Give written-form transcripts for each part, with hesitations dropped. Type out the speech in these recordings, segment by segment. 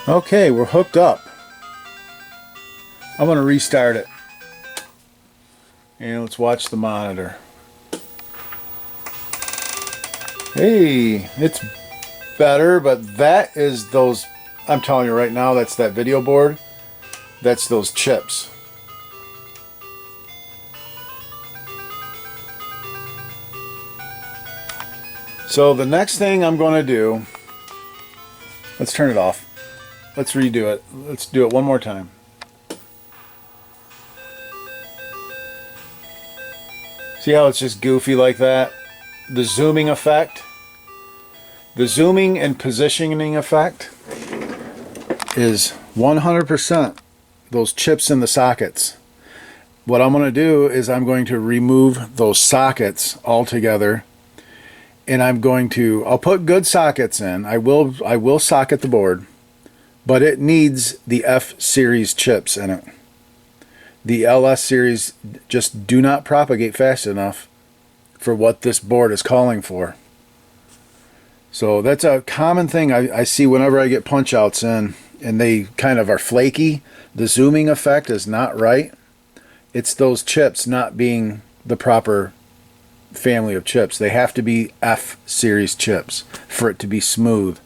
Okay, we're hooked up. I'm going to restart it. And let's watch the monitor. Hey, it's better, but that is those, I'm telling you right now, that's that video board. That's those chips. So the next thing I'm going to do, let's turn it off. Let's redo it. Let's do it one more time. See how it's just goofy like that? The zooming effect. The zooming and positioning effect is 100% those chips in the sockets. What I'm going to do is I'm going to remove those sockets altogether, and I'll put good sockets in. I will socket the board, but it needs the F series chips in it. The LS series just do not propagate fast enough for what this board is calling for. So that's a common thing I see whenever I get punch outs in, and they kind of are flaky. The zooming effect is not right. It's those chips not being the proper family of chips. They have to be F series chips for it to be smooth.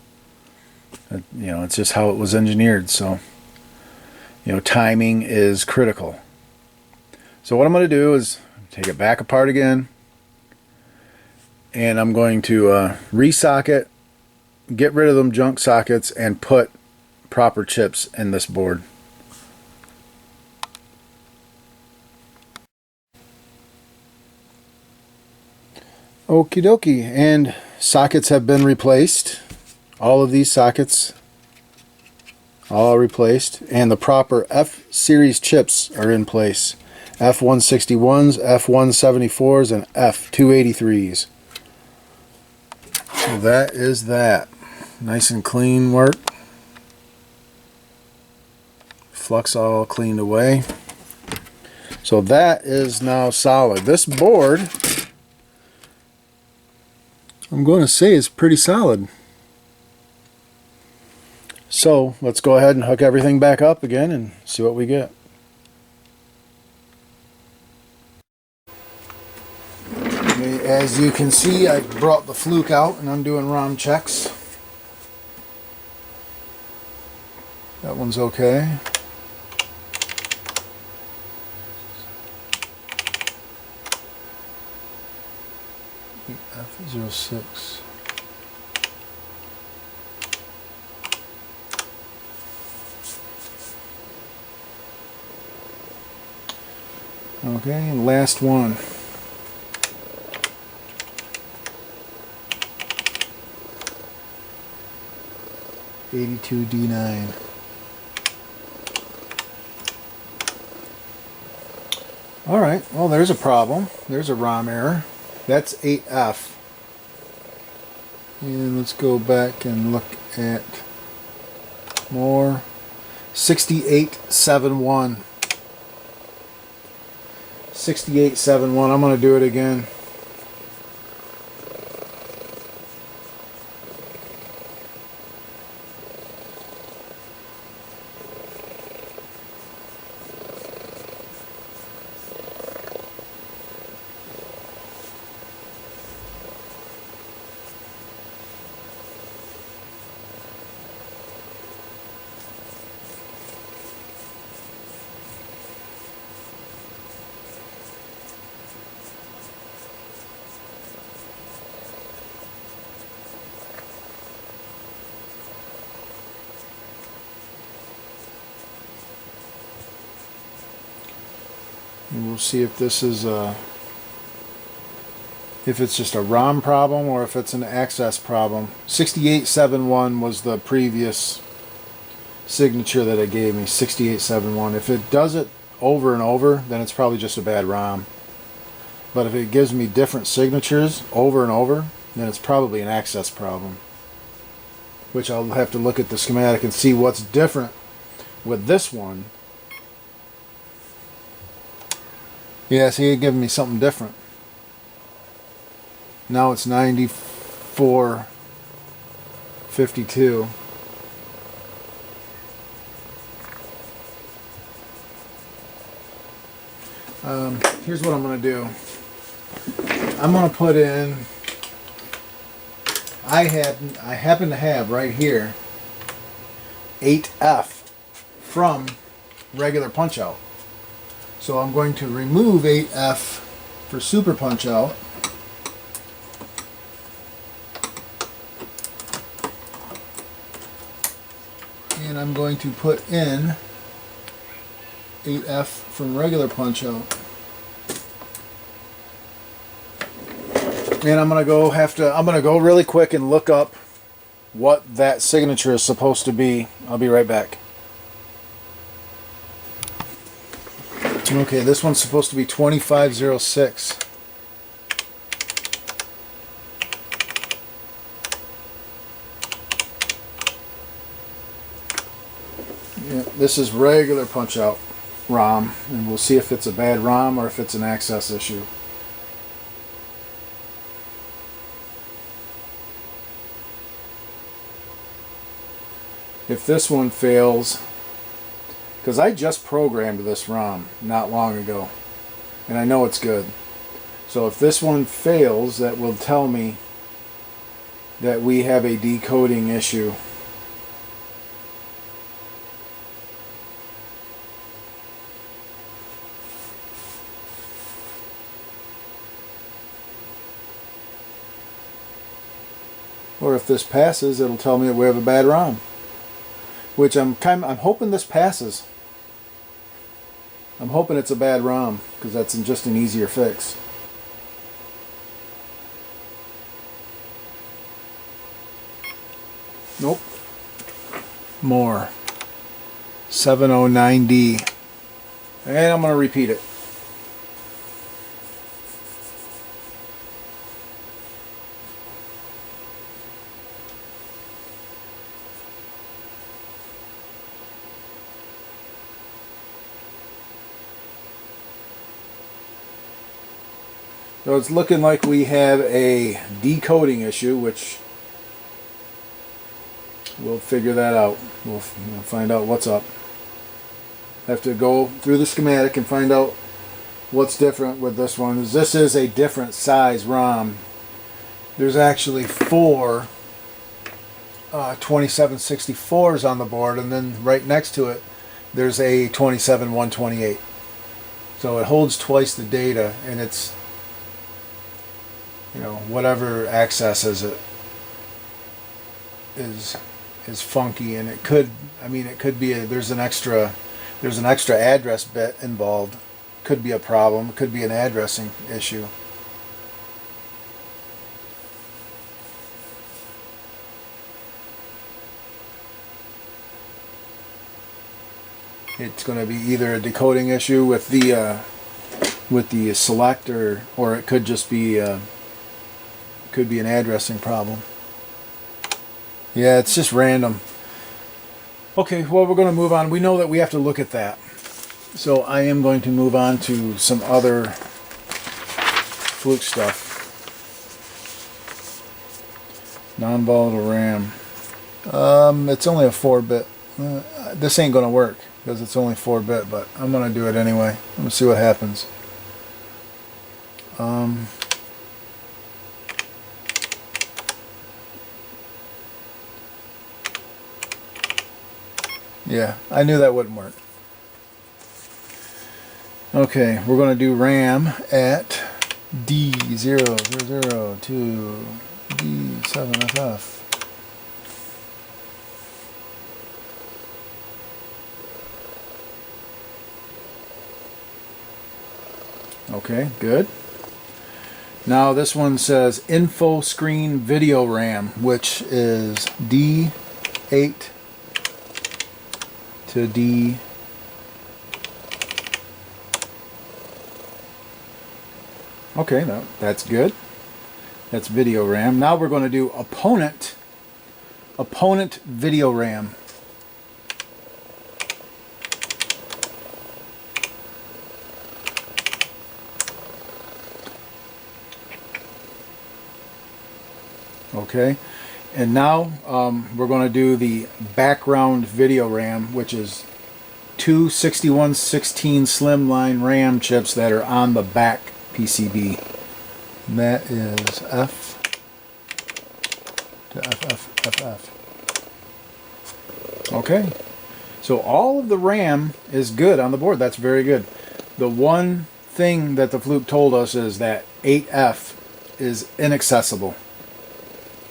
You know, it's just how it was engineered. So, you know, timing is critical. So what I'm going to do is take it back apart again, and I'm going to resocket, get rid of them junk sockets, and put proper chips in this board. Okie dokie, and sockets have been replaced. All of these sockets all replaced, and the proper F series chips are in place. F161s, F174s, and F283s. So that is that. Nice and clean work. Flux all cleaned away. So that is now solid. This board, I'm going to say, is pretty solid. So let's go ahead and hook everything back up again and see what we get. As you can see, I brought the fluke out and I'm doing ROM checks. That one's okay. F06. Okay, and last one. D9. Alright, well there's a problem. There's a ROM error. That's 8F. And let's go back and look at more. 6871. 6871. I'm going to do it again. And we'll see if this is if it's just a ROM problem or if it's an access problem. 6871 was the previous signature that it gave me, 6871. If it does it over and over, then it's probably just a bad ROM. But if it gives me different signatures over and over, then it's probably an access problem. Which I'll have to look at the schematic and see what's different with this one. Yeah, see, it gave me something different. Now it's 9452. Here's what I'm going to do. I'm going to put in, I happen to have right here 8F from regular punch out. So I'm going to remove 8F for super punch out. And I'm going to put in 8F from regular punch out. And I'm going to go really quick and look up what that signature is supposed to be. I'll be right back. Okay, this one's supposed to be 2506. Yeah, this is regular punch out ROM, and we'll see if it's a bad ROM or if it's an access issue. If this one fails, because I just programmed this ROM not long ago, and I know it's good. So if this one fails, that will tell me that we have a decoding issue. Or if this passes, it'll tell me that we have a bad ROM. Which I'm hoping this passes. I'm hoping it's a bad ROM, because that's just an easier fix. Nope. More. 709D. And I'm going to repeat it. So it's looking like we have a decoding issue, which we'll figure that out. We'll find out what's up. Have to go through the schematic and find out what's different with this one. This is a different size ROM. There's actually 4 2764s on the board, and then right next to it there's a 27128. So it holds twice the data, and it's, you know, whatever accesses it is funky, and it could, I mean, it could be there's an extra address bit involved. Could be a problem. It could be an addressing issue. It's going to be either a decoding issue with the select, or it could just be could be an addressing problem. Yeah, it's just random. Okay, well, we're going to move on. We know that we have to look at that. So I am going to move on to some other fluke stuff. Non-volatile RAM. It's only a 4-bit. This ain't going to work because it's only 4-bit, but I'm going to do it anyway. I'm going to see what happens. Yeah, I knew that wouldn't work. Okay, we're going to do RAM at D000 to D7FF. Okay, good. Now this one says info screen video RAM, which is D8 to D. Okay, that's good. That's video RAM. Now we're going to do opponent video RAM. Okay, and now we're going to do the background video RAM, which is two 6116 slimline RAM chips that are on the back PCB. And that is F to FF. Okay, so all of the RAM is good on the board. That's very good. The one thing that the fluke told us is that 8F is inaccessible.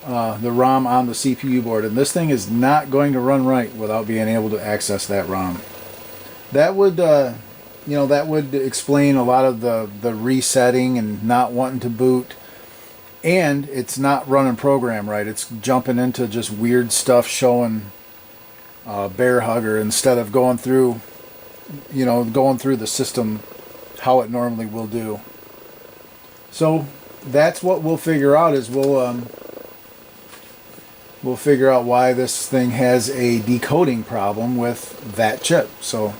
The ROM on the CPU board, and this thing is not going to run right without being able to access that ROM. That would, you know, that would explain a lot of the resetting and not wanting to boot. And it's not running program right. It's jumping into just weird stuff showing bear hugger instead of going through, you know, going through the system how it normally will do. So that's what we'll figure out is we'll figure out why this thing has a decoding problem with that chip. So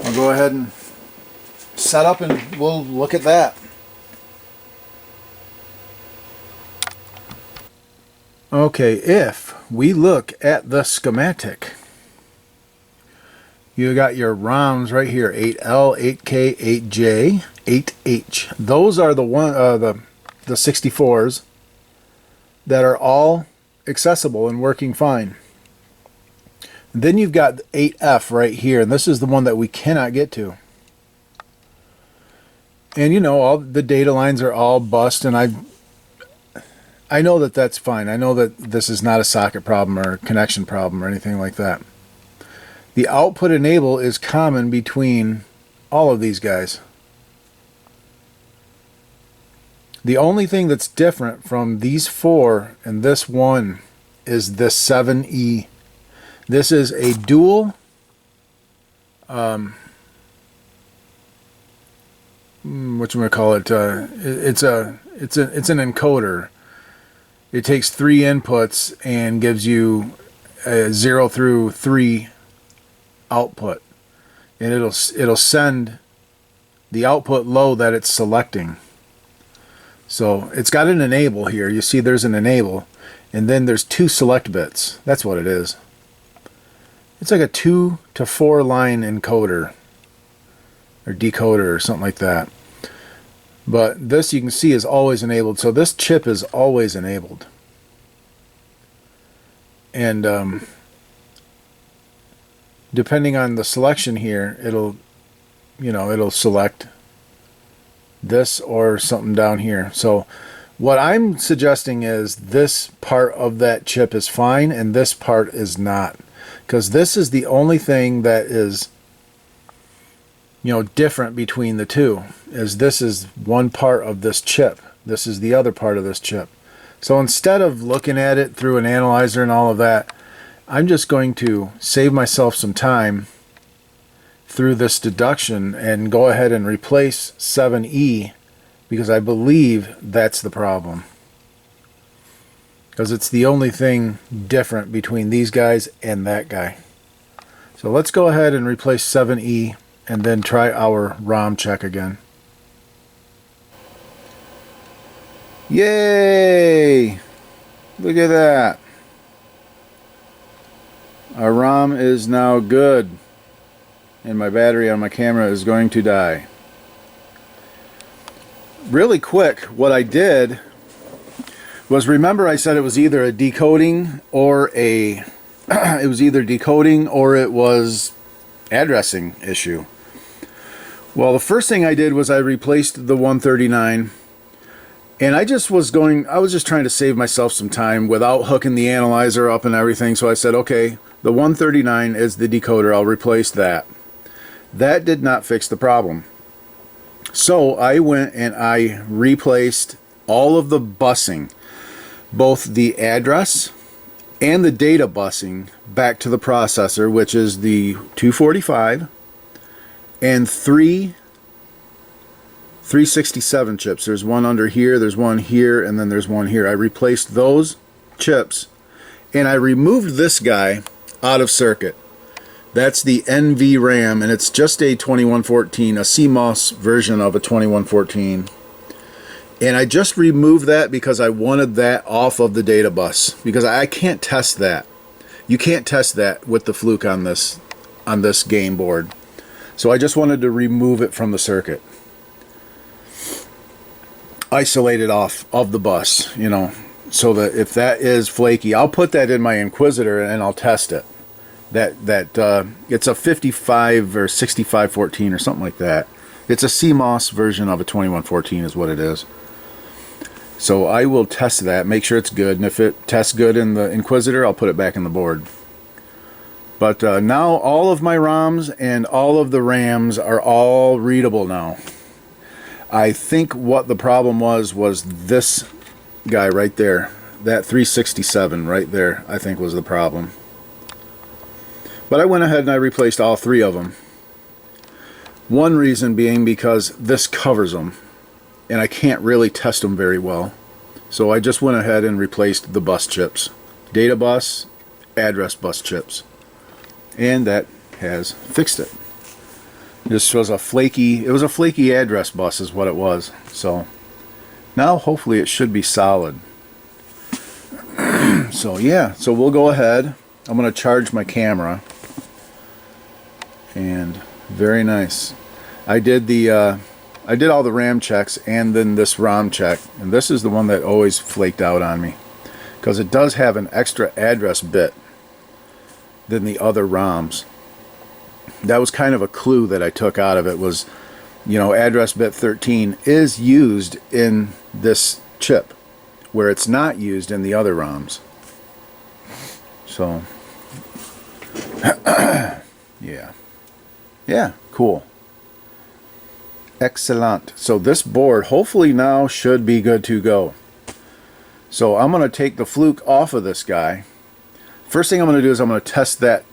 I'll go ahead and set up and we'll look at that. Okay, if we look at the schematic, you got your ROMs right here, 8L, 8K, 8J, 8H. Those are the the 64s that are all accessible and working fine. Then you've got 8F right here, and this is the one that we cannot get to. And you know, all the data lines are all bust, and I know that that's fine. I know that this is not a socket problem or a connection problem or anything like that. The output enable is common between all of these guys. The only thing that's different from these four and this one is this 7E. This is a dual whatchamacallit, it's an encoder. It takes 3 inputs and gives you a 0 through 3 output, and it'll send the output low that it's selecting. So it's got an enable here. You see there's an enable, and then there's 2 select bits. That's what it is. It's like a 2 to 4 line encoder or decoder or something like that. But this, you can see, is always enabled. So this chip is always enabled. And depending on the selection here, it'll select this or something down here. So what I'm suggesting is this part of that chip is fine and this part is not, because this is the only thing that is, you know, different between the two. Is this is one part of this chip, this is the other part of this chip. So instead of looking at it through an analyzer and all of that, I'm just going to save myself some time through this deduction and go ahead and replace 7E, because I believe that's the problem, because it's the only thing different between these guys and that guy. So let's go ahead and replace 7E and then try our ROM check again. Yay! Look at that. Our ROM is now good, and my battery on my camera is going to die. Really quick, what I did was, remember I said it was either a decoding or it was addressing issue. Well, the first thing I did was I replaced the 139, and I was just trying to save myself some time without hooking the analyzer up and everything. So I said, okay, the 139 is the decoder, I'll replace that. That did not fix the problem. So I went and I replaced all of the busing, both the address and the data busing, back to the processor, which is the 245 and 367 chips. There's one under here, there's one here, and then there's one here. I replaced those chips, and I removed this guy out of circuit. That's the NVRAM, and it's just a 2114, a CMOS version of a 2114. And I just removed that because I wanted that off of the data bus, because I can't test that. You can't test that with the fluke on this on this game board. So I just wanted to remove it from the circuit. Isolate it off of the bus, you know, so that if that is flaky, I'll put that in my Inquisitor and I'll test it. It's a 55 or 6514 or something like that. It's a CMOS version of a 2114 is what it is. So I will test that, make sure it's good, and if it tests good in the Inquisitor, I'll put it back in the board. But now all of my ROMs and all of the RAMs are all readable now. I think what the problem was this guy right there. That 367 right there, I think, was the problem. But I went ahead and I replaced all three of them. One reason being because this covers them, and I can't really test them very well. So I just went ahead and replaced the bus chips. Data bus, address bus chips. And that has fixed it. This was a flaky address bus is what it was. So now hopefully it should be solid. So yeah, so we'll go ahead. I'm going to charge my camera. And very nice. I did all the RAM checks and then this ROM check, and this is the one that always flaked out on me because it does have an extra address bit than the other ROMs. That was kind of a clue that I took out of it was, you know, address bit 13 is used in this chip where it's not used in the other ROMs. So yeah, cool. Excellent. So this board hopefully now should be good to go. So I'm going to take the fluke off of this guy. First thing I'm going to do is I'm going to test that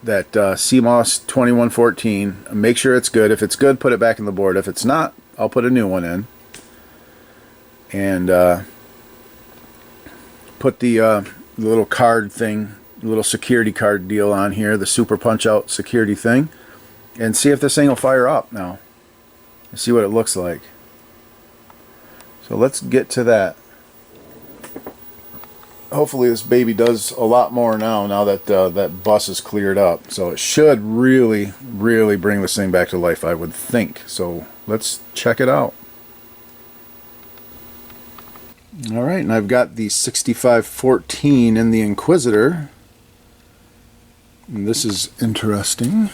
CMOS 2114. Make sure it's good. If it's good, put it back in the board. If it's not, I'll put a new one in. And put the little card thing, little security card deal on here, the super punch out security thing, and see if this thing will fire up now. See what it looks like. So let's get to that. Hopefully this baby does a lot more now that that bus is cleared up. So it should really bring this thing back to life, I would think. So let's check it out. Alright, and I've got the 6514 in the Inquisitor. And this is interesting.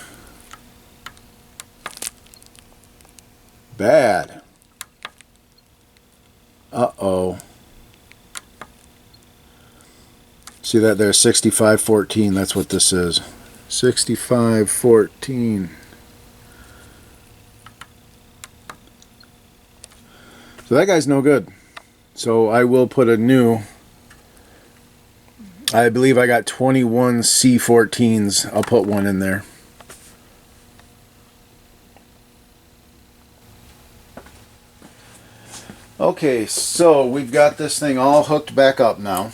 Bad. Uh-oh. See that there, 6514, that's what this is. 6514. So that guy's no good. So I will put a new, I believe I got 21 C14s. I'll put one in there. Okay, so we've got this thing all hooked back up now.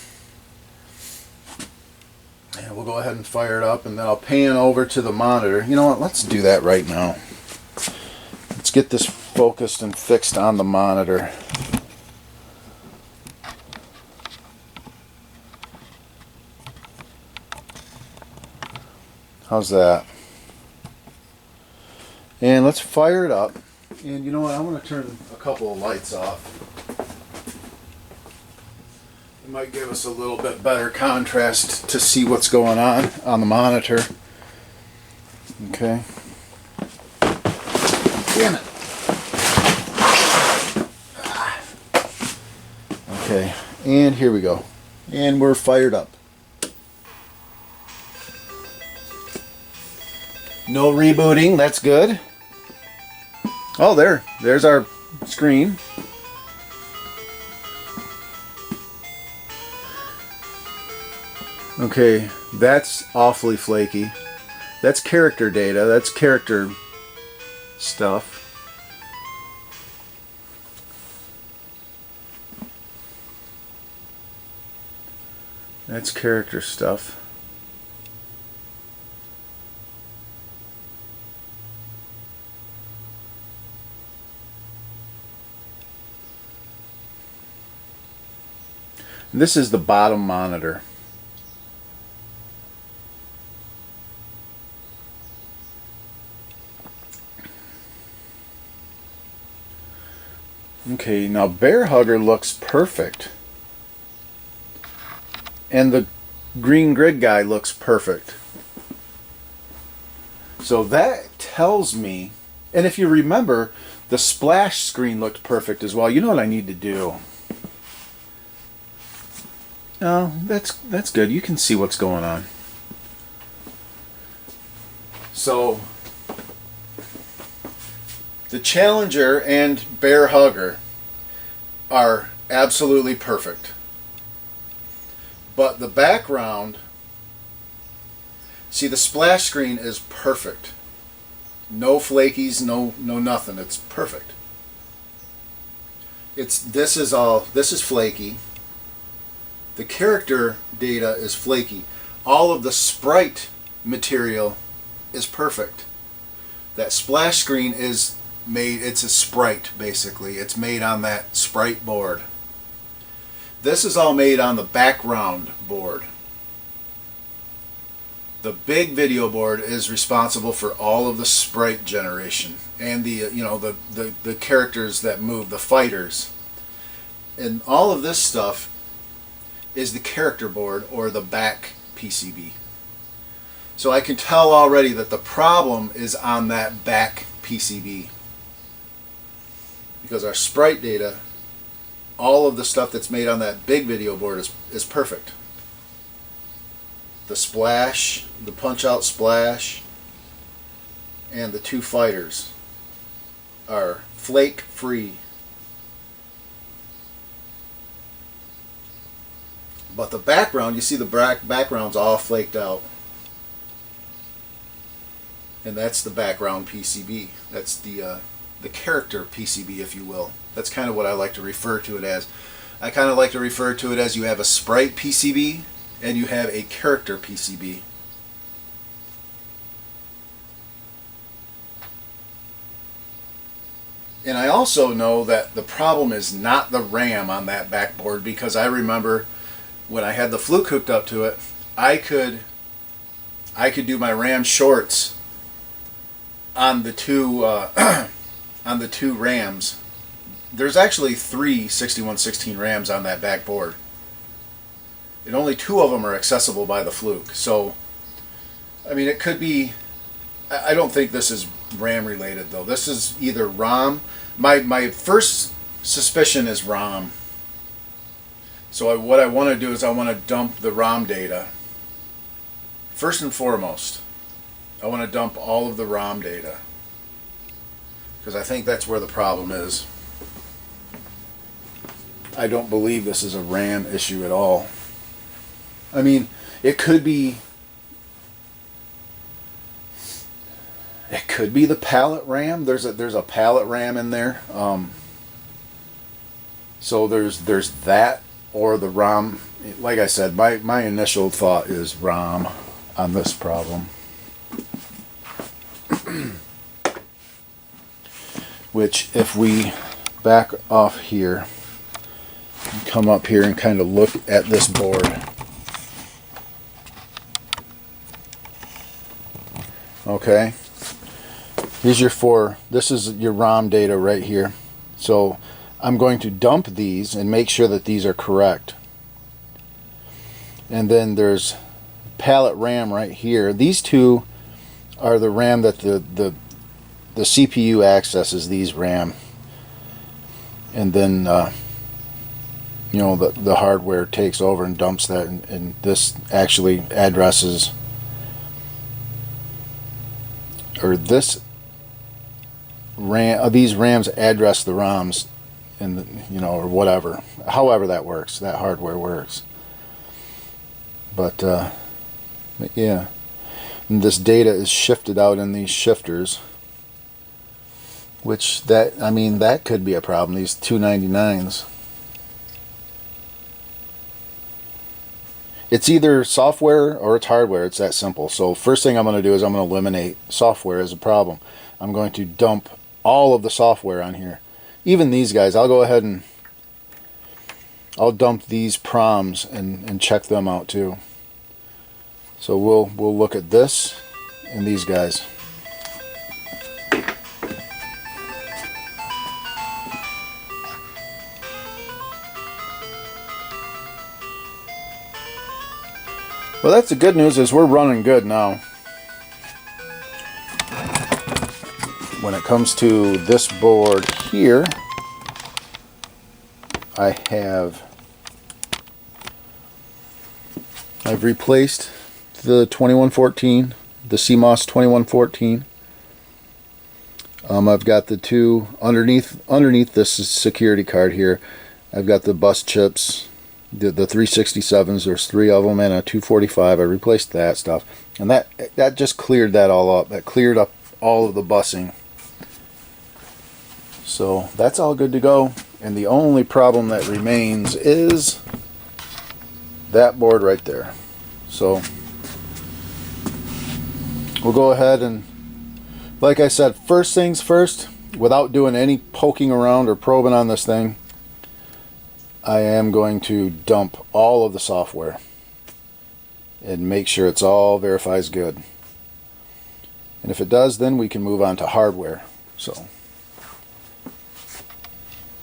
And we'll go ahead and fire it up, and then I'll pan over to the monitor. You know what, let's do that right now. Let's get this focused and fixed on the monitor. How's that? And let's fire it up. And you know what, I want to turn a couple of lights off. It might give us a little bit better contrast to see what's going on the monitor. Okay. Damn it. Okay, and here we go. And we're fired up. No rebooting, that's good. Oh, there's our screen. Okay, that's awfully flaky. That's character data, that's character stuff. That's character stuff. This is the bottom monitor. Okay, now Bear Hugger looks perfect. And the green grid guy looks perfect. So that tells me, and if you remember, the splash screen looked perfect as well. You know what I need to do? Oh, that's good. You can see what's going on. So the Challenger and Bear Hugger are absolutely perfect. But the background, see, the splash screen is perfect. No flakies, no nothing. It's perfect. This is flaky. The character data is flaky. All of the sprite material is perfect. That splash screen is made, it's a sprite basically. It's made on that sprite board. This is all made on the background board. The big video board is responsible for all of the sprite generation and the characters that move, the fighters. And all of this stuff is the character board or the back PCB. So I can tell already that the problem is on that back PCB. Because our sprite data, all of the stuff that's made on that big video board is perfect. The splash, the punch-out splash, and the two fighters are flake-free. But the background, you see the background's all flaked out. And that's the background PCB. That's the character PCB, if you will. That's kind of what I like to refer to it as. I kind of like to refer to it as you have a sprite PCB and you have a character PCB. And I also know that the problem is not the RAM on that backboard, because I remember when I had the Fluke hooked up to it, I could do my RAM shorts on the two on the two RAMs. There's actually 3 6116 RAMs on that backboard, and only 2 of them are accessible by the Fluke. So, I mean, it could be. I don't think this is RAM related though. This is either ROM. My first suspicion is ROM. So what I want to do is I want to dump the ROM data. First and foremost, I want to dump all of the ROM data, because I think that's where the problem is. I don't believe this is a RAM issue at all. I mean, it could be the pallet RAM. There's a pallet RAM in there. So there's that, or the ROM. Like I said, my initial thought is ROM on this problem. Which, if we back off here and come up here and kind of look at this board. Okay. Here's your this is your ROM data right here. So I'm going to dump these and make sure that these are correct. And then there's pallet RAM right here. These two are the RAM that the CPU accesses, these RAM. And then the hardware takes over and dumps that, and this actually addresses, or this RAM, these RAMs address the ROMs, and or whatever, however that works, that hardware works. But yeah, and this data is shifted out in these shifters, which that could be a problem. These 299s. It's either software or it's hardware. It's that simple. So first thing I'm going to do is I'm going to eliminate software as a problem. I'm going to dump all of the software on here. Even these guys, I'll go ahead and I'll dump these proms and check them out too. So we'll look at this and these guys. Well, that's the good news, is we're running good now. When it comes to this board here, I've replaced the 2114, the CMOS 2114. I've got the two underneath this security card here. I've got the bus chips, the 367s. There's 3 of them, and a 245. I replaced that stuff, and that just cleared that all up. That cleared up all of the busing. So that's all good to go. And the only problem that remains is that board right there. So we'll go ahead and, like I said, first things first, without doing any poking around or probing on this thing, I am going to dump all of the software and make sure it's all verifies good. And if it does, then we can move on to hardware. So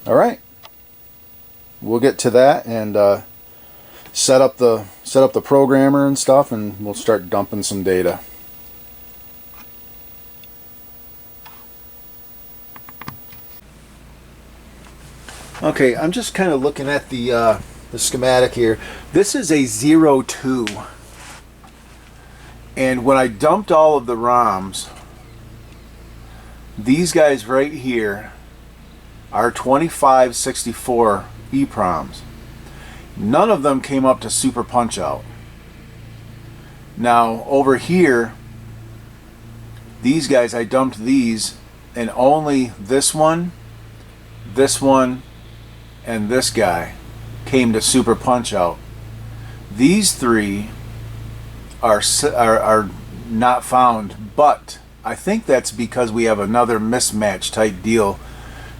all right, we'll get to that and set up the programmer and stuff, and we'll start dumping some data. Okay, I'm just kind of looking at the schematic here. This is a 02, and when I dumped all of the ROMs, these guys right here are 2564 EPROMs. None of them came up to Super Punch Out. Now over here, these guys, I dumped these, and only this one, and this guy came to Super Punch Out. These 3 are not found, but I think that's because we have another mismatch type deal.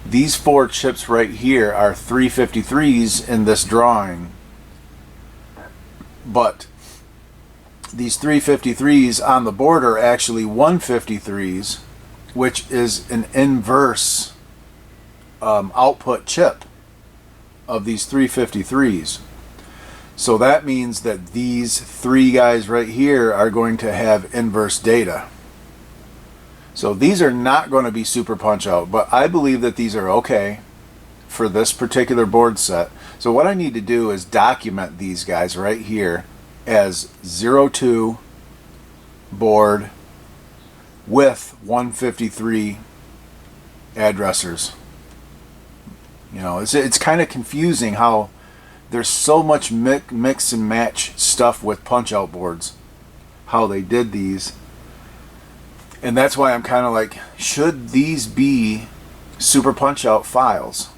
These 4 chips right here are 353s in this drawing, but these 353s on the board are actually 153s, which is an inverse output chip of these 353s. So that means that these 3 guys right here are going to have inverse data. So these are not going to be Super Punch Out, but I believe that these are okay for this particular board set. So what I need to do is document these guys right here as 02 board with 153 addressers. You know, it's kind of confusing how there's so much mix and match stuff with punch out boards, how they did these. And that's why I'm kind of like, should these be Super Punch Out files?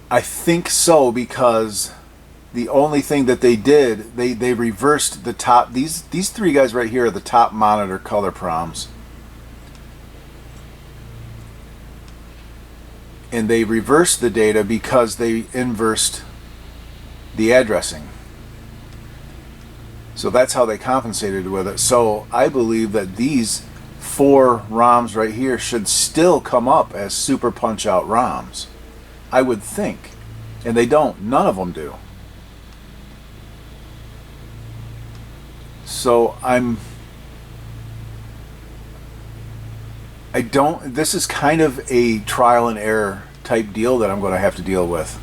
I think so, because the only thing that they did, they reversed the top. These 3 guys right here are the top monitor color proms. And they reversed the data because they inversed the addressing. So that's how they compensated with it. So I believe that these 4 ROMs right here should still come up as Super Punch Out ROMs, I would think. And they don't. None of them do. So this is kind of a trial and error type deal that I'm going to have to deal with.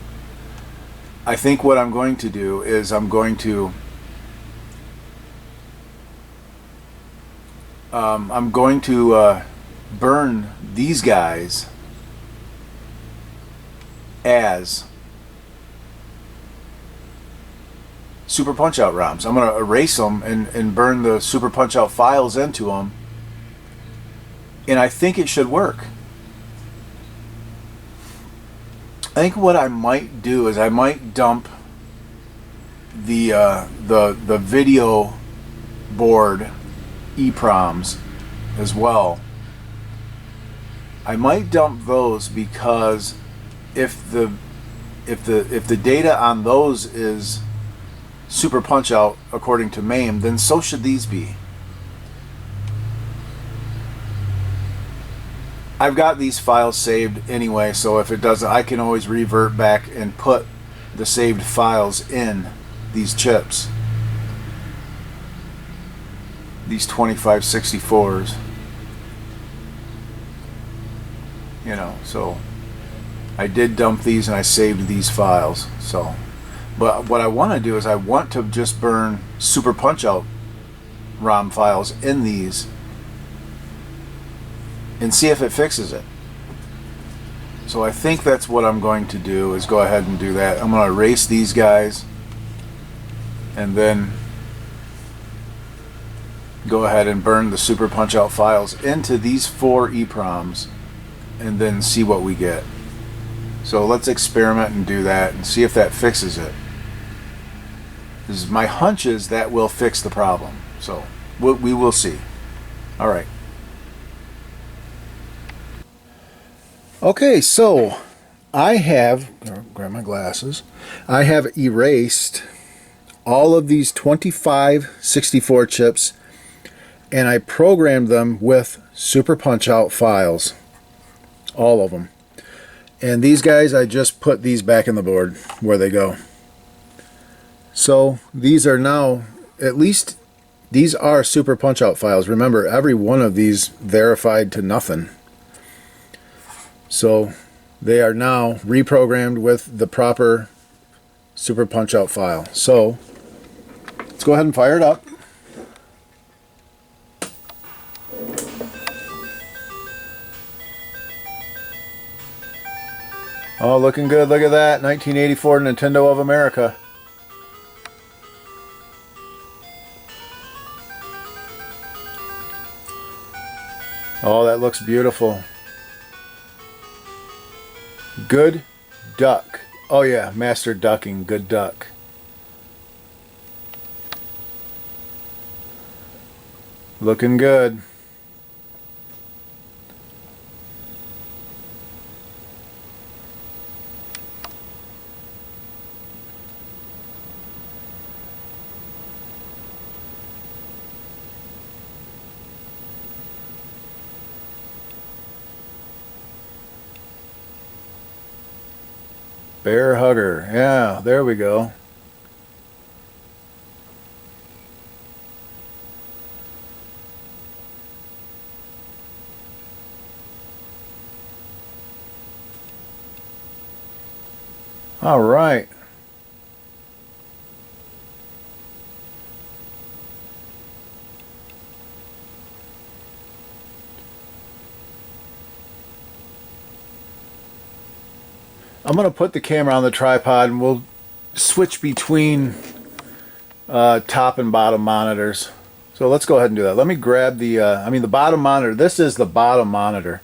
I think what I'm going to do is I'm going to burn these guys as Super Punch Out ROMs. I'm going to erase them and burn the Super Punch Out files into them, and I think it should work. I think what I might do is I might dump the video board EPROMs as well. I might dump those because if the data on those is Super Punch Out according to MAME, then so should these be. I've got these files saved anyway, so if it doesn't, I can always revert back and put the saved files in these chips. these 2564s. You know, so I did dump these and I saved these files. So, but what I want to do is I want to just burn Super Punch Out ROM files in these and see if it fixes it. So I think that's what I'm going to do, is go ahead and do that. I'm going to erase these guys and then go ahead and burn the Super Punch Out files into these 4 EPROMs and then see what we get. So let's experiment and do that and see if that fixes it. Because my hunch is that will fix the problem. So we will see. All right. Okay, so I have, grab my glasses, I have erased all of these 2564 chips and I programmed them with Super Punch Out files. All of them. And these guys, I just put these back in the board where they go. So these are now, at least these are Super Punch Out files. Remember, every one of these verified to nothing. So they are now reprogrammed with the proper Super Punch Out file. So let's go ahead and fire it up. Oh, looking good. Look at that. 1984 Nintendo of America. Oh, that looks beautiful. Good duck. Oh yeah, master ducking. Good duck. Looking good. Bear hugger. Yeah, there we go. All right. I'm going to put the camera on the tripod and we'll switch between top and bottom monitors. So let's go ahead and do that. Let me grab the, the bottom monitor. This is the bottom monitor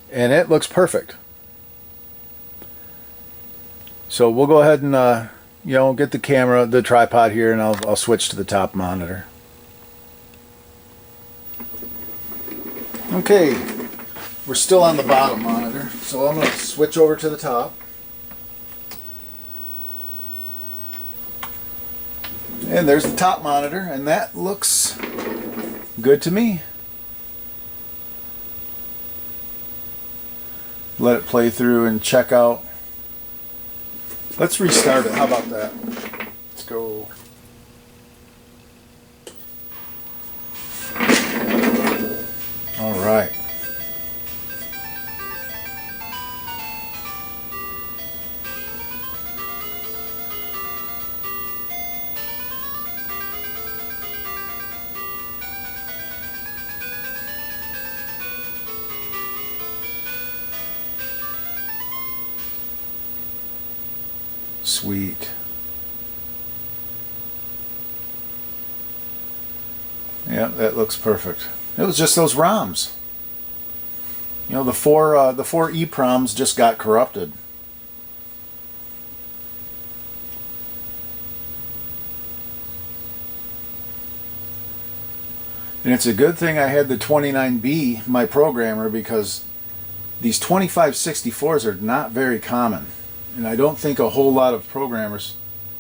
and it looks perfect. So we'll go ahead and, get the camera, the tripod here, and I'll switch to the top monitor. Okay, we're still on the bottom monitor, so I'm going to switch over to the top. And there's the top monitor, and that looks good to me. Let it play through and check out. Let's restart it. How about that? Let's go. All right. Sweet. Yeah, that looks perfect. It was just those ROMs. The four EPROMs just got corrupted. And it's a good thing I had the 29B, my programmer, because these 2564s are not very common. And I don't think a whole lot of programmers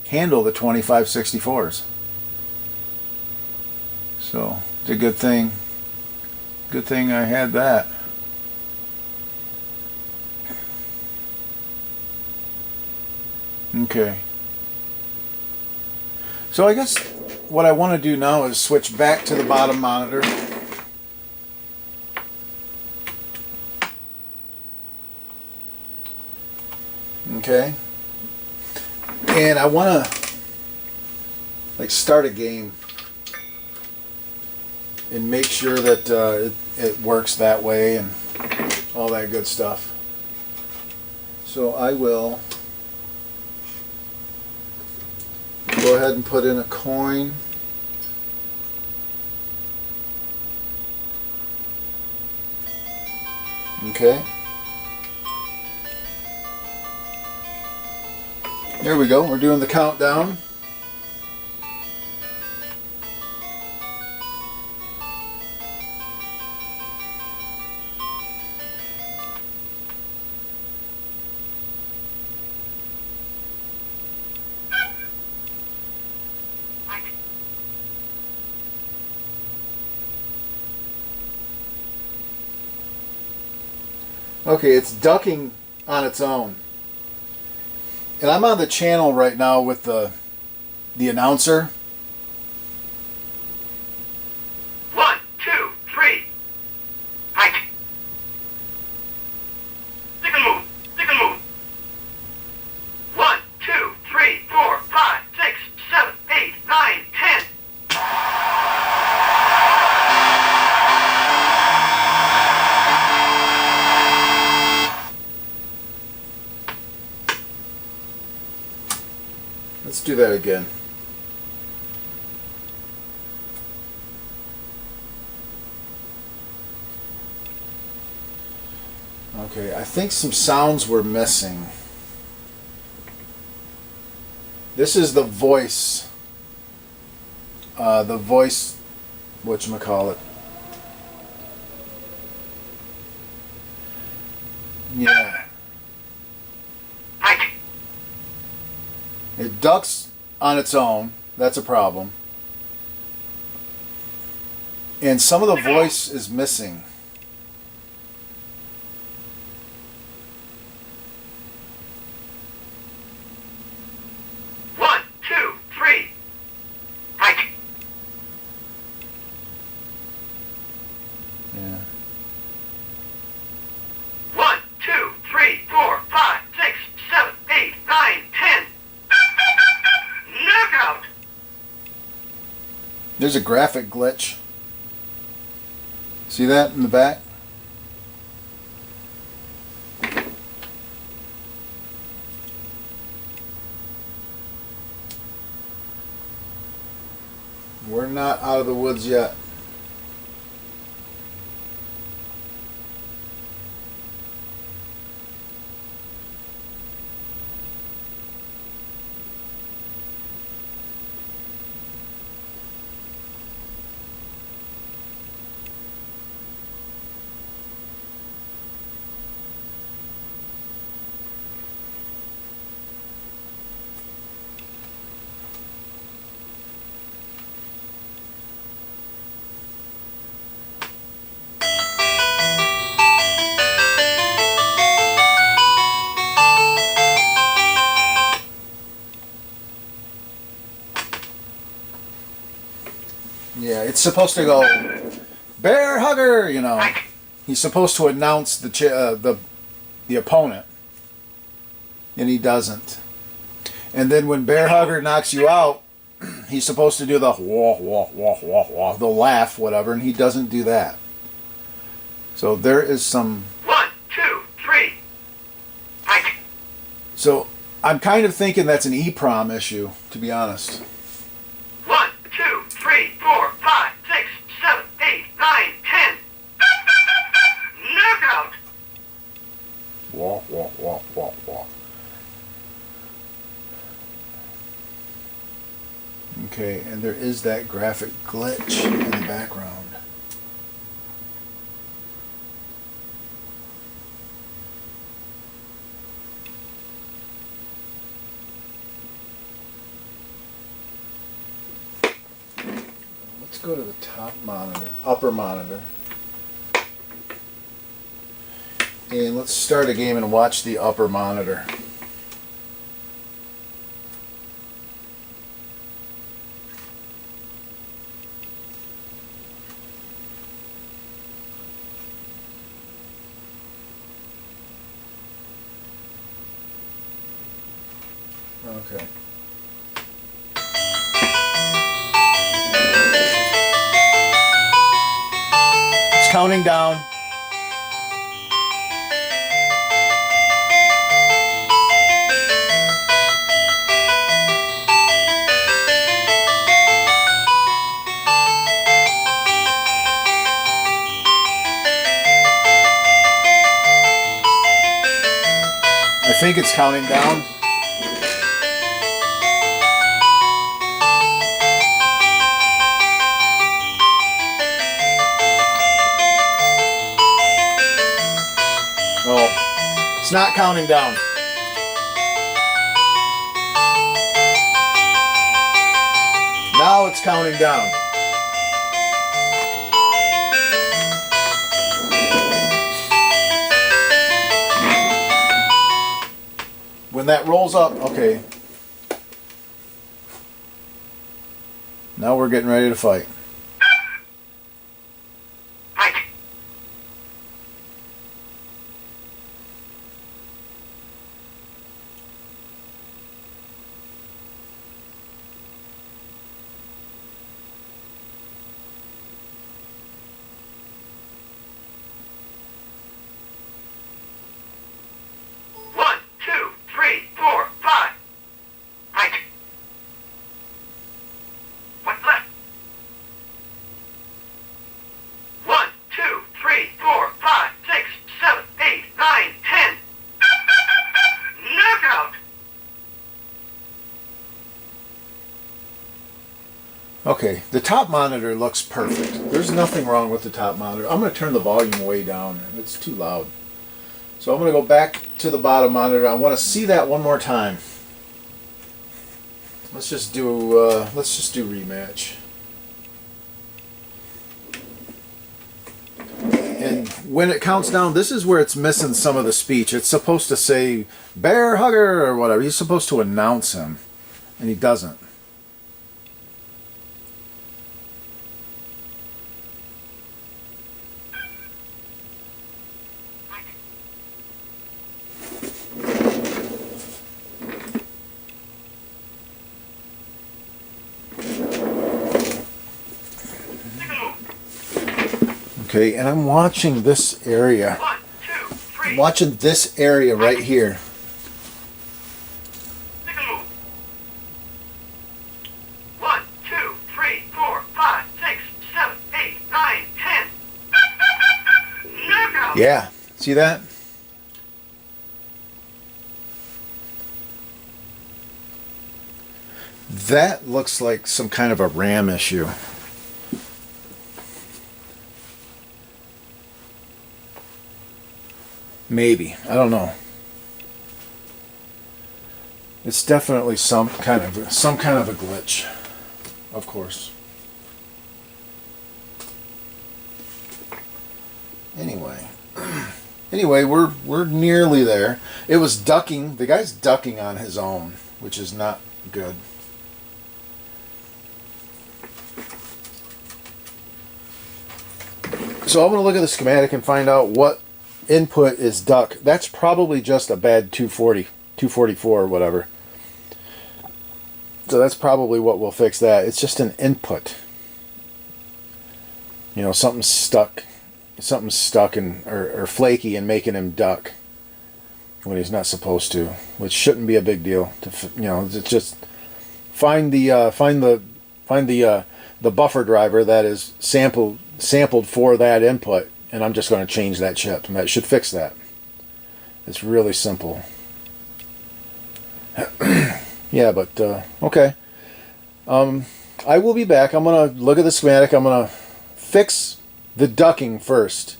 handle the 2564s. So it's a good thing. Good thing I had that. Okay. So I guess what I want to do now is switch back to the bottom monitor. Okay. And I want to like start a game and make sure that it works that way and all that good stuff. So I will go ahead and put in a coin. Okay. There we go. We're doing the countdown. Okay, it's ducking on its own. And I'm on the channel right now with the announcer. 1, 2, 3. Height. Stick and move. Stick and move. 1, 2, 3, 4, 5, 6, 7, 8, 9, 10. Let's do that again. Okay, I think some sounds were missing. This is the voice. Whatchamacallit. Yeah. It ducks on its own. That's a problem. And some of the voice is missing. One, two, three. Height. Yeah. 1, 2, 3, 4, 5, 6, 7, 8, 9, 10. Knockout! There's a graphic glitch. See that in the back? We're not out of the woods yet. Yeah, it's supposed to go, bear hugger, you know. He's supposed to announce the opponent, and he doesn't. And then when bear hugger knocks you out, he's supposed to do the wah wah wah wah wah, the laugh, whatever, and he doesn't do that. So there is some. 1, 2, 3. Height. So I'm kind of thinking that's an EEPROM issue, to be honest. 1, 2, 3, 4, 5, 6, 7, 8, 9, 10. Knockout! Wah wah wah wah wah. Okay, and there is that graphic glitch in the background. Let's go to the top monitor, upper monitor. And let's start a game and watch the upper monitor. Okay. It's counting down. I think it's counting down. Oh, it's not counting down. Now it's counting down. When that rolls up, okay. Now we're getting ready to fight. Fight. One, two, three, four, five. Fight. What's left? One, two, three, four, five, six, seven, eight, nine, 10. Knockout. Okay, the top monitor looks perfect. There's nothing wrong with the top monitor. I'm going to turn the volume way down. It's too loud. So I'm going to go back to the bottom monitor. I want to see that one more time. Let's just do rematch. And when it counts down, this is where it's missing some of the speech. It's supposed to say bear hugger or whatever. He's supposed to announce him, and he doesn't. Okay, and I'm watching this area. One, two, three. I'm watching this area right here. Make a move. One, two, three, four, five, six, seven, eight, nine, 10. Knockout. Yeah, see that? That looks like some kind of a RAM issue. Maybe. I don't know. It's definitely some kind of a glitch, of course. Anyway, we're nearly there. It was ducking. The guy's ducking on his own, which is not good. So I'm going to look at the schematic and find out what input is duck. That's probably just a bad 240, 244 or whatever. So that's probably what will fix that. It's just an input. You know, something's stuck and or flaky and making him duck when he's not supposed to, which shouldn't be a big deal. It's just find the buffer driver that is sampled for that input, and I'm just going to change that chip, and that should fix that. It's really simple. Yeah, but okay. I will be back. I'm going to look at the schematic. I'm going to fix the ducking first.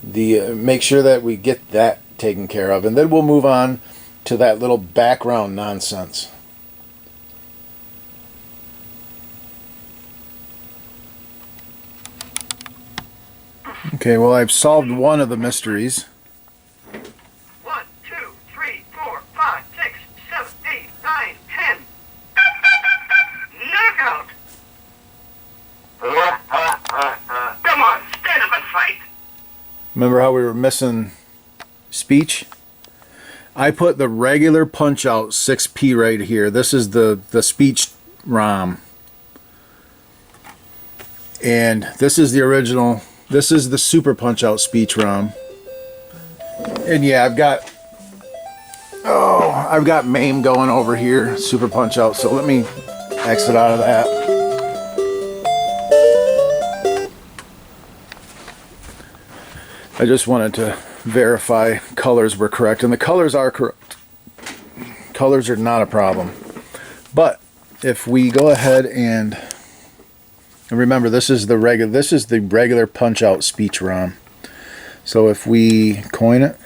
Make sure that we get that taken care of, and then we'll move on to that little background nonsense. Okay, well, I've solved one of the mysteries. 1, 2, 3, 4, 5, 6, 7, 8, 9, 10. Knockout! Come on, stand up and fight! Remember how we were missing speech? I put the regular punch out 6P right here. This is the speech ROM. And this is the original. This is the super punch out speech ROM. And yeah, I've got MAME going over here, super punch out. So let me exit out of that. I just wanted to verify colors were correct, and the colors are correct. Colors are not a problem. But if we go ahead and remember, this is the regular punch out speech ROM. So if we coin it,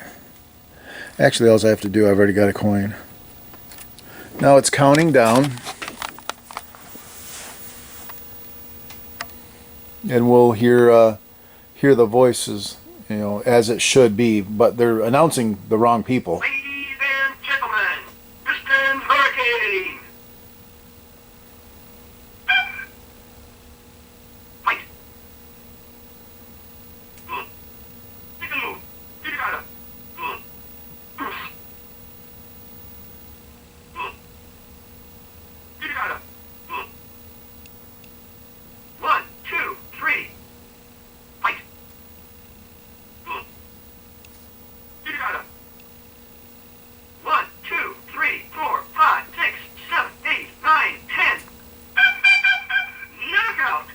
actually all I have to do, I've already got a coin. Now it's counting down, and we'll hear the voices, you know, as it should be, but they're announcing the wrong people. Ladies and gentlemen, Piston Hurricane. Fight. Take a move. Get it out of. 1, 2, 3. Fight. Get it out of. 1, 2, 3, 4, 5, 6, 7, 8, 9, 10. Knockout.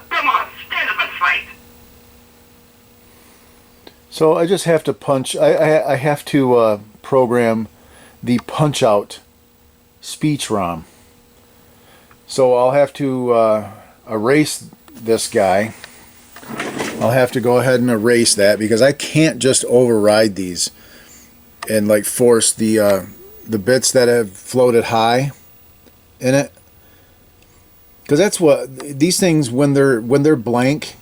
Come on, stand up and fight. So I just have to punch. I have to program the punch out speech ROM. So I'll have to erase this guy. I'll have to go ahead and erase that because I can't just override these and like force the bits that have floated high in it. Because that's what these things, when they're blank,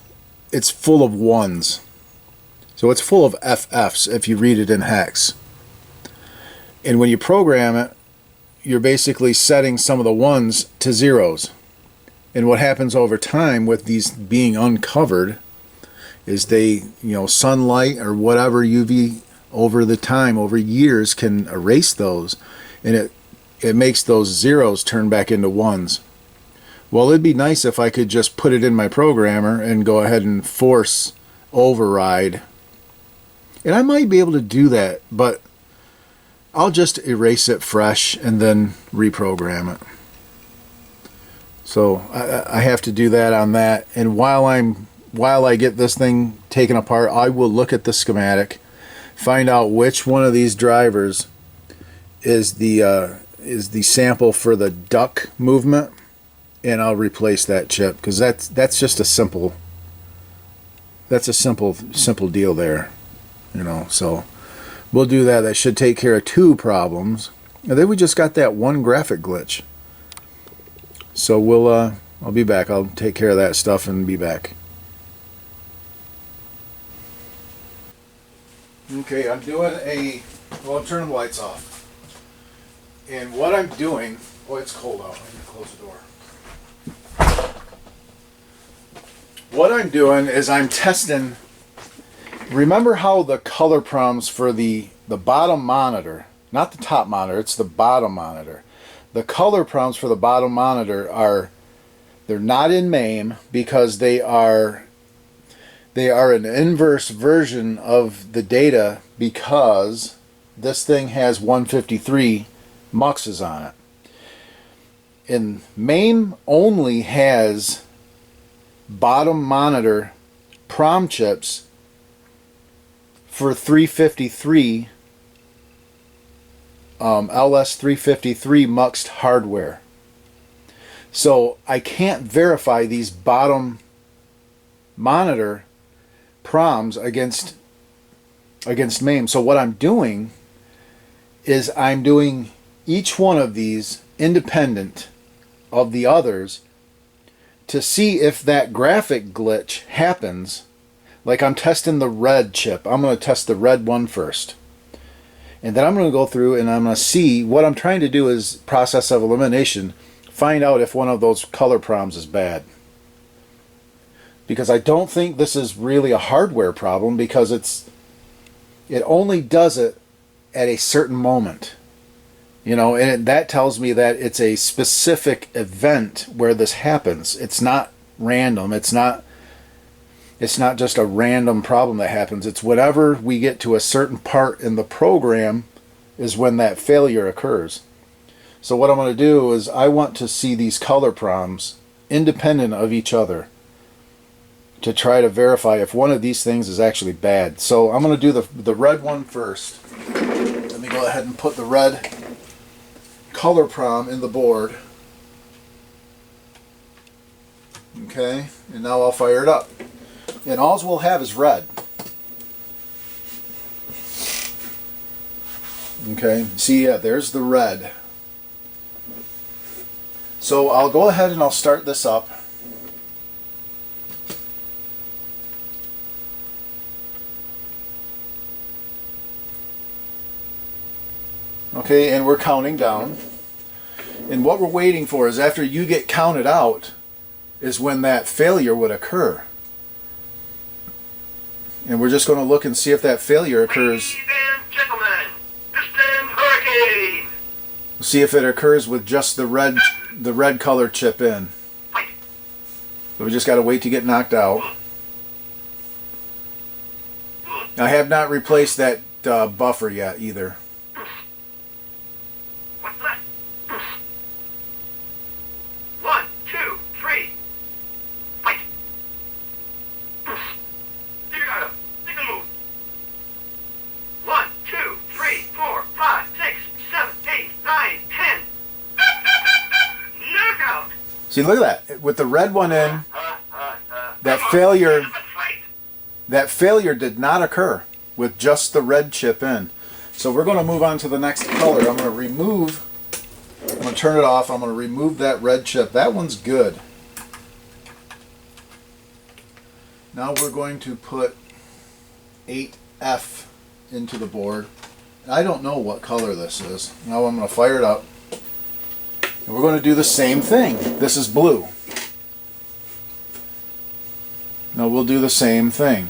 it's full of ones. So it's full of FFs if you read it in hex. And when you program it, you're basically setting some of the ones to zeros. And what happens over time with these being uncovered is they, you know, sunlight or whatever UV over the time, over years, can erase those, and it makes those zeros turn back into ones. Well, it'd be nice if I could just put it in my programmer and go ahead and force override. And I might be able to do that, but I'll just erase it fresh and then reprogram it. So I have to do that on that. And while I get this thing taken apart, I will look at the schematic, find out which one of these drivers is the sample for the duck movement, and I'll replace that chip because that's just a simple deal there, you know. So we'll do that. That should take care of 2 problems, and then we just got that one graphic glitch. So I'll be back. I'll take care of that stuff and be back. Okay, I'm doing I'm turning the lights off. And what I'm doing, it's cold out. I need to close the door. What I'm doing is I'm testing. Remember how the color prompts for the bottom monitor, not the top monitor, it's the bottom monitor. The color prompts for the bottom monitor they're not in MAME because they are an inverse version of the data because this thing has 153 muxes on it. And MAME only has bottom monitor prom chips for 353 LS353 muxed hardware. So I can't verify these bottom monitor proms against MAME. So what I'm doing is I'm doing each one of these independent of the others to see if that graphic glitch happens. Like I'm testing the red chip. I'm going to test the red one first. And then I'm going to go through and I'm going to see, what I'm trying to do is process of elimination, find out if one of those color proms is bad. Because I don't think this is really a hardware problem, because It only does it at a certain moment. You know, and that tells me that it's a specific event where this happens. It's not random. It's not just a random problem that happens. It's whenever we get to a certain part in the program is when that failure occurs. So what I'm going to do is I want to see these color proms independent of each other to try to verify if one of these things is actually bad. So I'm going to do the red one first. Let me go ahead and put the red color prom in the board. Okay, and now I'll fire it up. And all we'll have is red. Okay, see, yeah, there's the red. So I'll go ahead and I'll start this up. Okay, and we're counting down. And what we're waiting for is after you get counted out is when that failure would occur. And we're just going to look and see if that failure occurs. Ladies and gentlemen, distant hurricane. See if it occurs with just the red color chip in. Fight. So we just got to wait to get knocked out. I have not replaced that buffer yet either. What's that? 1, 2, 3. Fight. You got him. Take a move. 1, 2, 3, 4, 5, 6, 7, 8, 9, 10. Knockout. See, look at that. With the red one in, that Come on, failure, stand up and fight. that failure did not occur with just the red chip in. So we're going to move on to the next color. I'm going to turn it off. I'm going to remove that red chip. That one's good. Now we're going to put 8F into the board. I don't know what color this is. Now I'm going to fire it up. And we're going to do the same thing. This is blue. Now we'll do the same thing.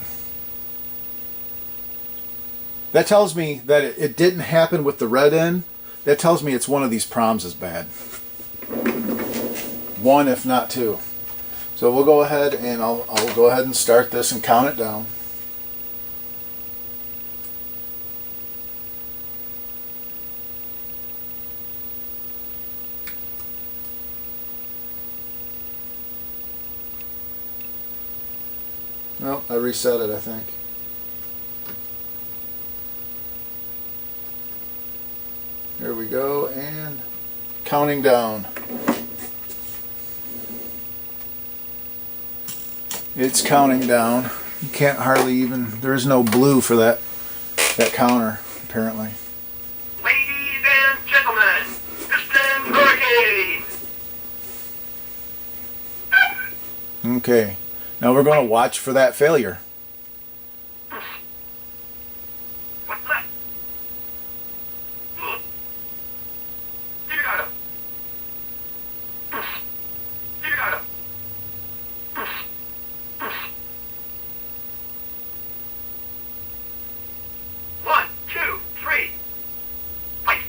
That tells me that it didn't happen with the red in. That tells me it's one of these proms is bad. One, if not two. So we'll go ahead and I'll go ahead and start this and count it down. Well, I reset it, I think. There we go, and counting down. It's counting down. You can't hardly even, there is no blue for that counter, apparently. Ladies and gentlemen, distant hurricane. Okay, now we're going to watch for that failure. What's that? You got him. You got him. 1, 2, 3. Fight.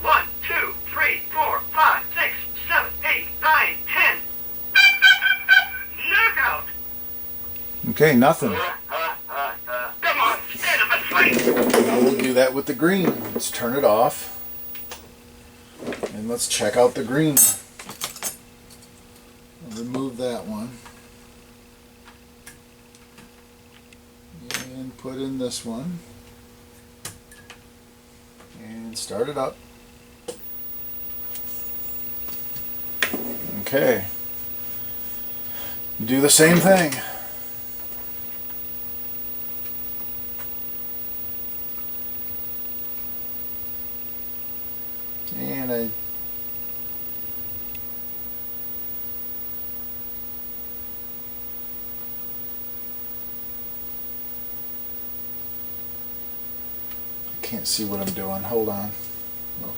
1, 2, 3, 4, 5, 6, 7, 8, 9, 10. Knockout. Okay, nothing. Come on, stand up and fight. Now we'll do that with the green. Let's turn it off. And let's check out the green. I'll remove that one. And put in this one. And start it up. Okay. Do the same thing. And I can't see what I'm doing. Hold on. Okay.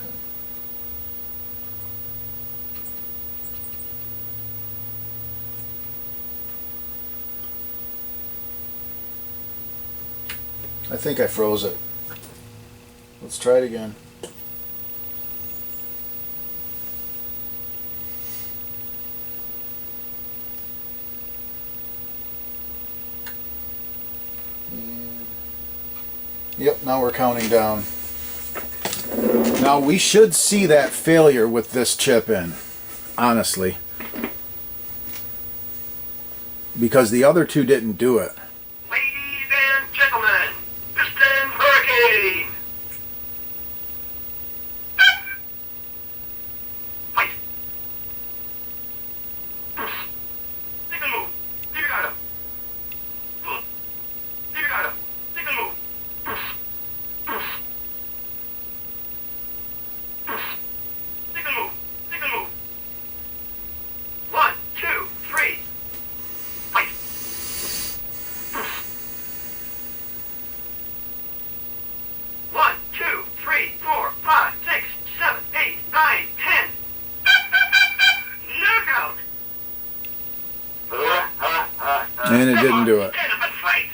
I think I froze it. Let's try it again. Yep, now we're counting down. Now we should see that failure with this chip in, honestly. Because the other two didn't do it. Ladies and gentlemen, Piston Hurricane. Fight. Take a move. Dig it out. Dig it out. Take a move. Take a move. Take a move. 1, 2, 3. Fight. 1, 2, 3, 4, 5, 6, 7, 8, 9, 10. Knockout. And it didn't do it. Stand up and fight.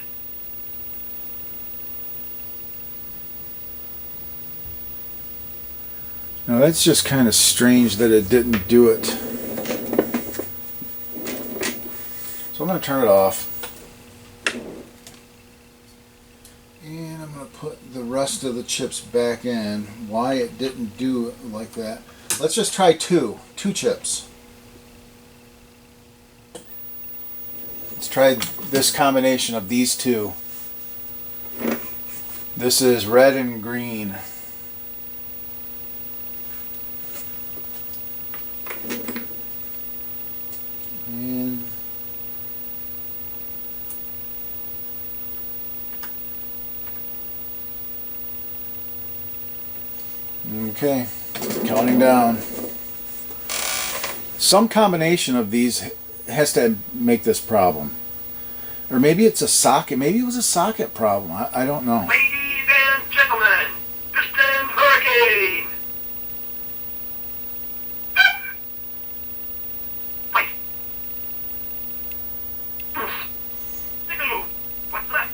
Now that's just kind of strange that it didn't do it. So I'm going to turn it off. And I'm going to put the rest of the chips back in. Why it didn't do it like that. Let's just try two chips. Let's try this combination of these two. This is red and green. And okay, counting down. Some combination of these has to make this problem. Or maybe it's a socket. Maybe it was a socket problem. I don't know. Ladies and gentlemen, Piston Hurricane. Fight. Take a move. What's that?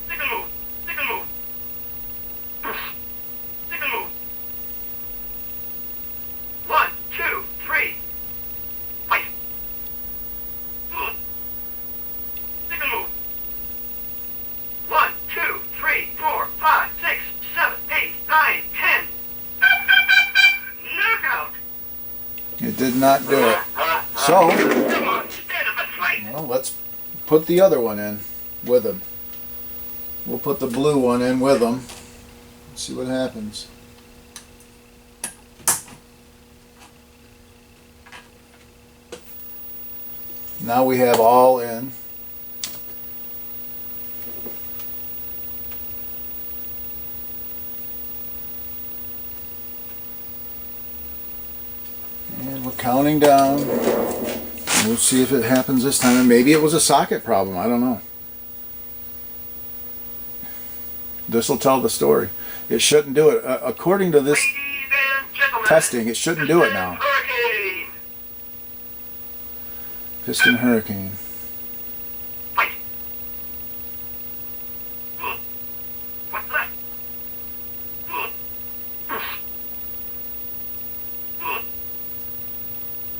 Take a move. Take a move. Take a move. 1, 2, 3. Fight. Take a move. 1, 2, 3, 4, 5, 6, 7, 8, 9, 10. Knockout. It did not do it. So, Come on, stand up and fight. well, let's put the other one in with them. We'll put the blue one in with them. See what happens. Now we have all in. And we're counting down. We'll see if it happens this time. Maybe it was a socket problem. I don't know. This will tell the story. It shouldn't do it. According to this Ladies and gentlemen, testing, it shouldn't do it now. Hurricane. Piston Hurricane. Fight. What's that?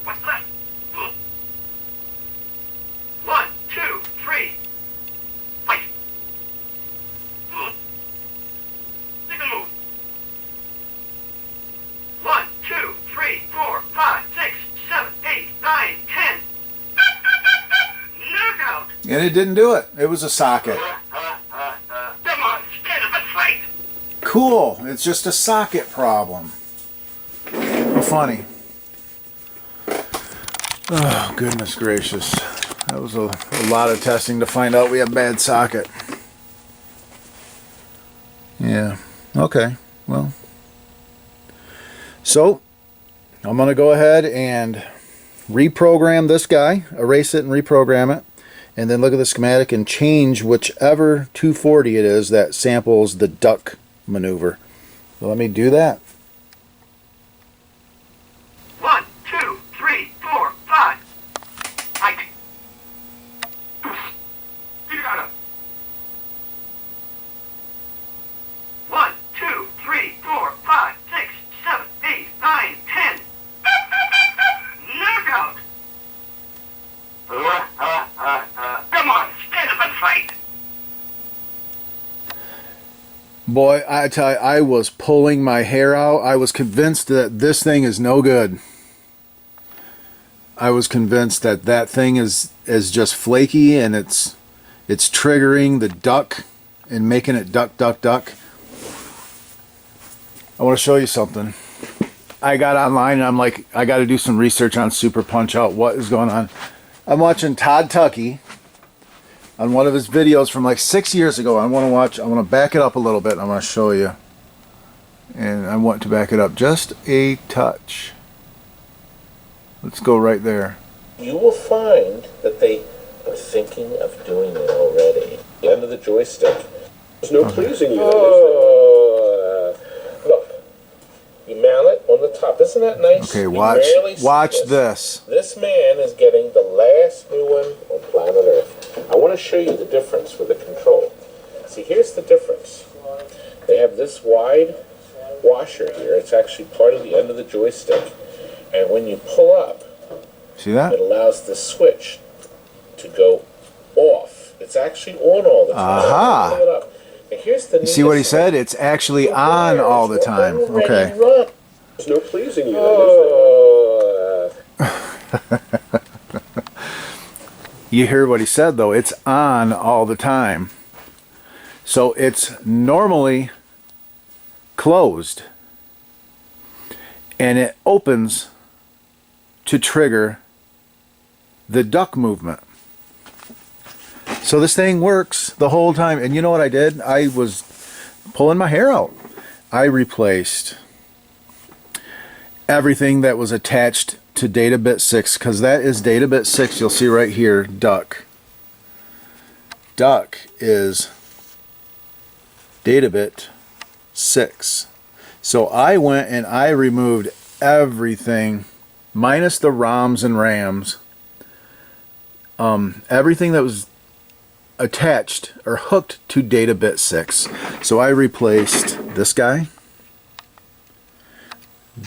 What's that? 1, 2, 3. Fight. Take a move. 1, 2, 3, 4, 5, 6, 7, 8, 9, 10. Knockout. And it didn't do it. It was a socket. Come on, stand up and fight. Cool. It's just a socket problem. How funny. Oh, goodness gracious. That was a lot of testing to find out we have bad socket. Yeah. Okay. Well. So, I'm going to go ahead and reprogram this guy, erase it and reprogram it, and then look at the schematic and change whichever 240 it is that samples the duck maneuver. So let me do that. 1, 2, 3, 4, 5. Fight. Boy, I tell you, I was pulling my hair out. I was convinced that this thing is no good. I was convinced that that thing is just flaky, and it's triggering the duck and making it duck, duck, duck. I want to show you something. I got online and I'm like, I got to do some research on Super Punch Out. What is going on? I'm watching Todd Tuckey on one of his videos from like 6 years ago. I want to back it up a little bit. I want to show you. And I want to back it up just a touch. Let's go right there. You will find that they are thinking of doing it already. The end of the joystick. There's no pleasing you. Look. You mount it on the top. Isn't that nice? Okay, You watch rarely see this. This man is getting the last new one on planet Earth. I want to show you the difference with the control. See, here's the difference. They have this wide washer here. It's actually part of the end of the joystick. And when you pull up, See that? it allows the switch to go off. It's actually on all the time. Aha. Pull it up. And here's the You see what he neatest thing. said? It's actually on all the time. Okay. There's no pleasing you. Oh. You hear what he said though? It's on all the time. So it's normally closed. And it opens to trigger the duck movement. So this thing works the whole time. And you know what I did? I was pulling my hair out. I replaced everything that was attached to data bit 6, because that is data bit 6. You'll see right here, duck. Duck is data bit 6. So I went and I removed everything minus the ROMs and RAMs. Everything that was attached or hooked to data bit 6. So I replaced this guy,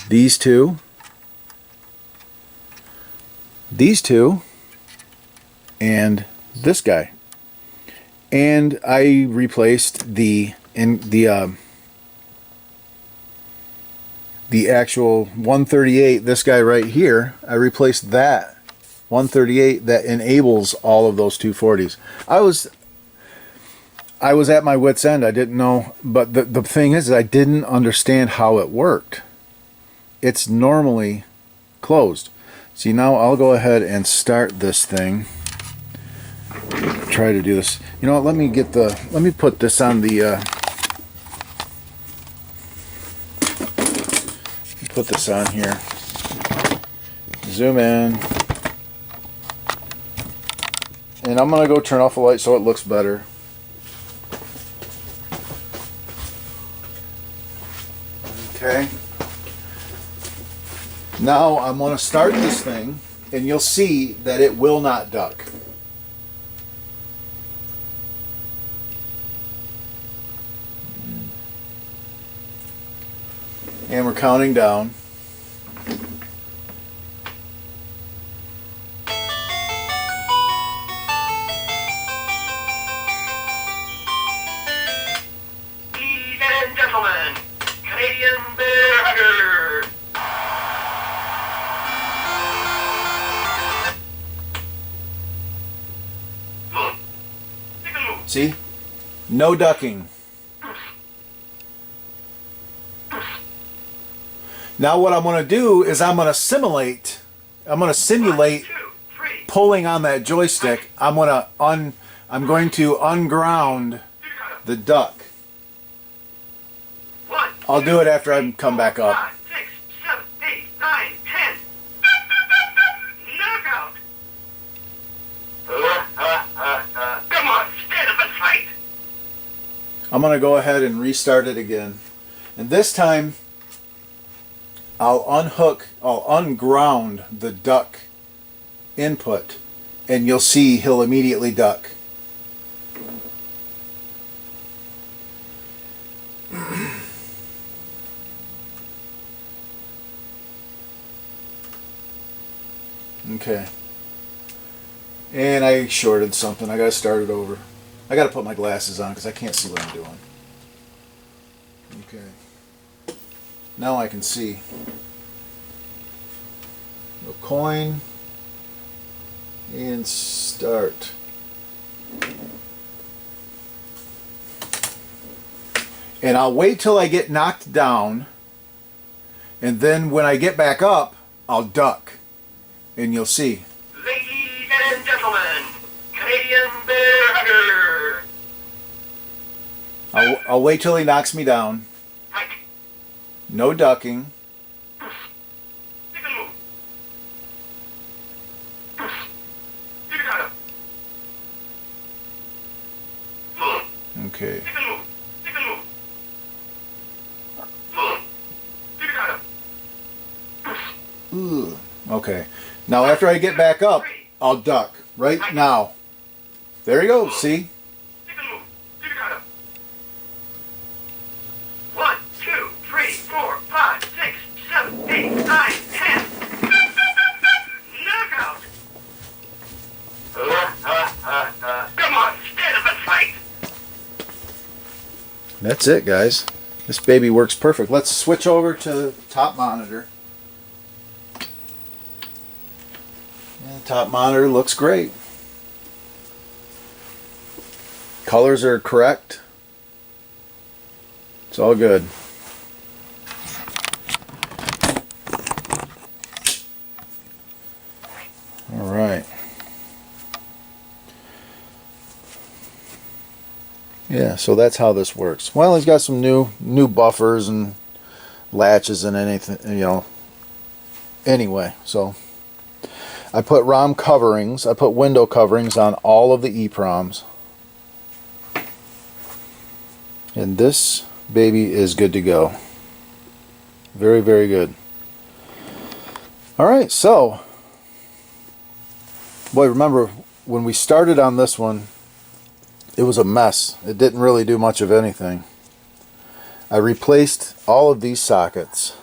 these two, and this guy. And I replaced the actual 138, this guy right here. I replaced that 138 that enables all of those 240s. I was at my wit's end. I didn't know, but the thing is, I didn't understand how it worked. It's normally closed. See, now I'll go ahead and start this thing. Try to do this. You know what? Let me put this on the. Put this on here. Zoom in. And I'm going to go turn off the light so it looks better. Okay. Now I'm going to start this thing, and you'll see that it will not duck. And we're counting down. Ladies and gentlemen, Canadian Burger. Look. Take a look. See? No ducking. Now what I'm going to do is I'm going to simulate pulling on that joystick. I'm going to unground the duck. I'll do it after I come back up. 5, 6, 7, 8, 9, 10. Knockout. Come on, stand up and fight. I'm going to go ahead and restart it again. And this time I'll unground the duck input, and you'll see he'll immediately duck. Okay. And I shorted something. I got to start it over. I got to put my glasses on because I can't see what I'm doing. Okay. Now I can see. No coin. And start. And I'll wait till I get knocked down, and then when I get back up, I'll duck, and you'll see. Ladies and gentlemen, Canadian Bear Hugger. I'll wait till he knocks me down. Hike. No ducking. Take a move. Take a kind of. Move. Okay. Take a move. Take a move. Move. Take a kind of. Ooh. Okay. Now after I get back up, I'll duck. Right now. There you go. See? Take a move. Take a kind of. 1, 2, 3, 4, 5, 6, 7, 8, 9, 10. Knockout. Come on, stand up and fight. That's it, guys. This baby works perfect. Let's switch over to the top monitor. Yeah, the top monitor looks great. Colors are correct. It's all good. All right. Yeah, so that's how this works. Well, he's got some new buffers and latches and anything, you know. Anyway, so I put ROM coverings, I put window coverings on all of the EPROMs. And this baby is good to go. Very, very good. Alright, so boy, remember when we started on this one, it was a mess. It didn't really do much of anything. I replaced all of these sockets.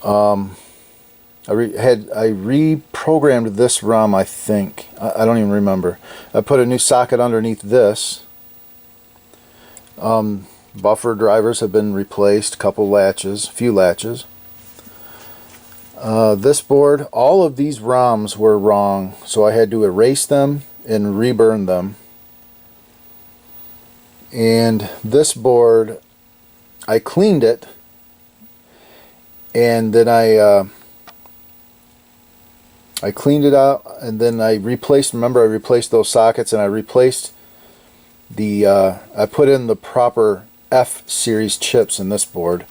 I reprogrammed this ROM, I think. I don't even remember. I put a new socket underneath this. Buffer drivers have been replaced, a few latches. This board, all of these ROMs were wrong, so I had to erase them and reburn them. And this board, I cleaned it, and then I cleaned it out, and then I replaced, remember I replaced those sockets, and I replaced the, I put in the proper F series chips in this board.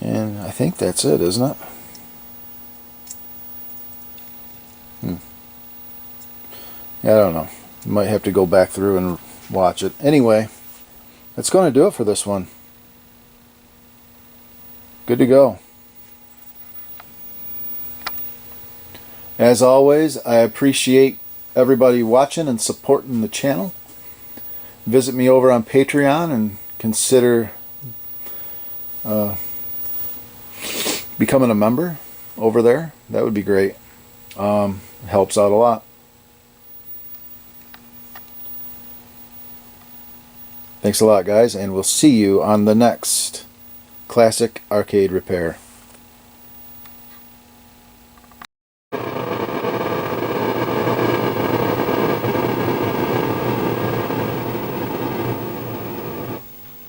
And I think that's it, isn't it? Yeah, I don't know. Might have to go back through and watch it. Anyway, that's going to do it for this one. Good to go. As always, I appreciate everybody watching and supporting the channel. Visit me over on Patreon and consider becoming a member over there. That would be great. It helps out a lot. Thanks a lot, guys, and we'll see you on the next Classic Arcade Repair.